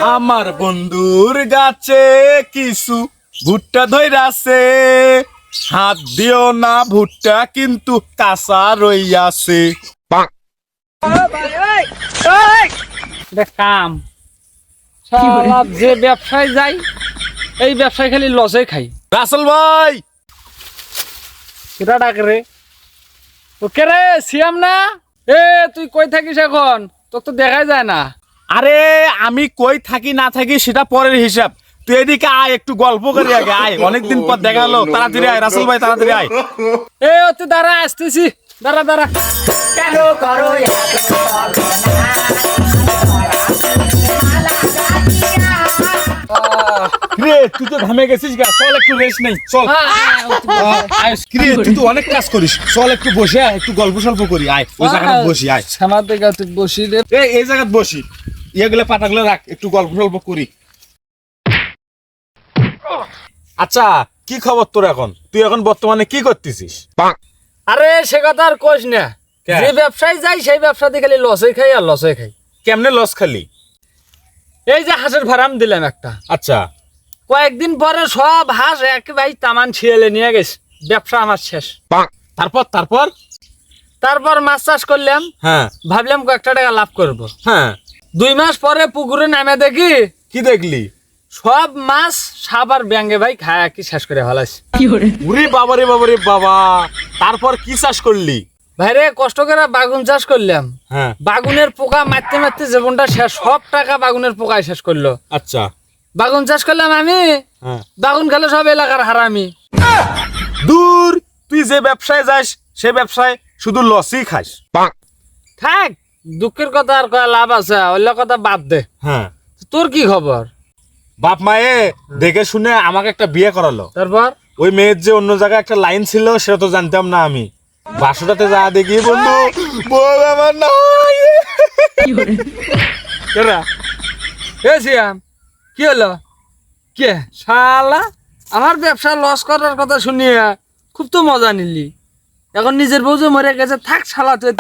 আমার বন্ধুর গাছে কিছু ভুট্টা ধইরাছে, হাত দিও না ভুট্টা কিন্তু কাঁচা রইয়াছে। কাম শালা যে ব্যবসায় যাই এই ব্যবসায় খালি লসে খাই। রাসেল ভাই, কেটা ডাক রে? তো কে রে? সিয়াম না? এ তুই কই থাকিস এখন? তোর তো দেখাই যায় না। আরে আমি কই থাকি না থাকি সেটা পরের হিসাব। তুই এদিকে আয়, একটু গল্প করি আগে আয়, অনেকদিন পর দেখা হলো। তাড়াতাড়ি আয় রাসেল ভাই, তাড়াতাড়ি আয়। এ তুই দাঁড়া, আসতেছি, দাঁড়া দাঁড়া। কেন করো রে তুই তো ঘামে গেছিস গা, চল একটু রেস্ট নেই, চল। রে তুই তো অনেক কাজ করিস, চল একটু বসে আয়, একটু গল্প সল্প করি, আয় ওই জায়গাটা বসি, আয় সামার দেখা তুই বসি রে। এই জায়গায় বসি, ইয়েগুলো পাতাগুলো রাখ, একটু গল্প সল্প করি। আচ্ছা কি খবর তোর এখন? তুই এখন বর্তমানে কি করতেছিস? আরে সে কথা আর কোস না। কে? যে ব্যবসায় যাই সেই ব্যবসাতে খালি লসে খাই আর লসে খাই। কেমনে লস খালি? এই যে হাঁসের ফার্ম দিলাম একটা, আচ্ছা কয়েকদিন পরে সব হাঁস একেবারে তামান ছিঁড়ে নিয়ে গেছে, ব্যবসা আমার শেষ। তারপর তারপর তারপর মাছ চাষ করলাম, হ্যাঁ ভাবলাম কয়েকটা টাকা লাভ করব। হ্যাঁ 2 মাস পরে পুকুরে নামে দেখি কি দেখলি? সব মাছ সাপ আর ব্যাঙ্গে ভাই খায় কি শেষ করে ফেলাইছে। উরে বাবারে বাবারে বাবা, তারপর কি চাষ করলি? ভাইরে কষ্ট করে বাগুন চাষ করলাম, হ্যাঁ বাগুনের পোকা মারতে মারতে জীবনটা শেষ, সব টাকা বাগুনের পোকায় শেষ করলো। আচ্ছা বাগুন চাষ করলাম আমি, হ্যাঁ বাগুন খেলে সব এলাকার হারামি। দূর, তুই যে ব্যবসায় যাস সে ব্যবসায় শুধু লসই খাস। থাক, দুঃখের কথা আর কয়া লাভ আছে, অন্য কথা বাদ দে। হ্যাঁ তোর কি খবর? বাপ মায়ে দেখে শুনে আমাকে একটা বিয়ে করালো। তারপর ওই মেয়ের যে অন্য জায়গায় একটা লাইন ছিল সেটা তো জানতাম না আমি। বাসুটাতে যা দেখি বন্ধু, বল আমার নাই। কেরা? এ সিয়াম, কি হলো? কে শালা আমার ব্যবসা লস করার কথা শুনিয়ে খুব তো মজা নিলি, এখন নিজের বউ যে মরে গেছে, থাক শালা তুই।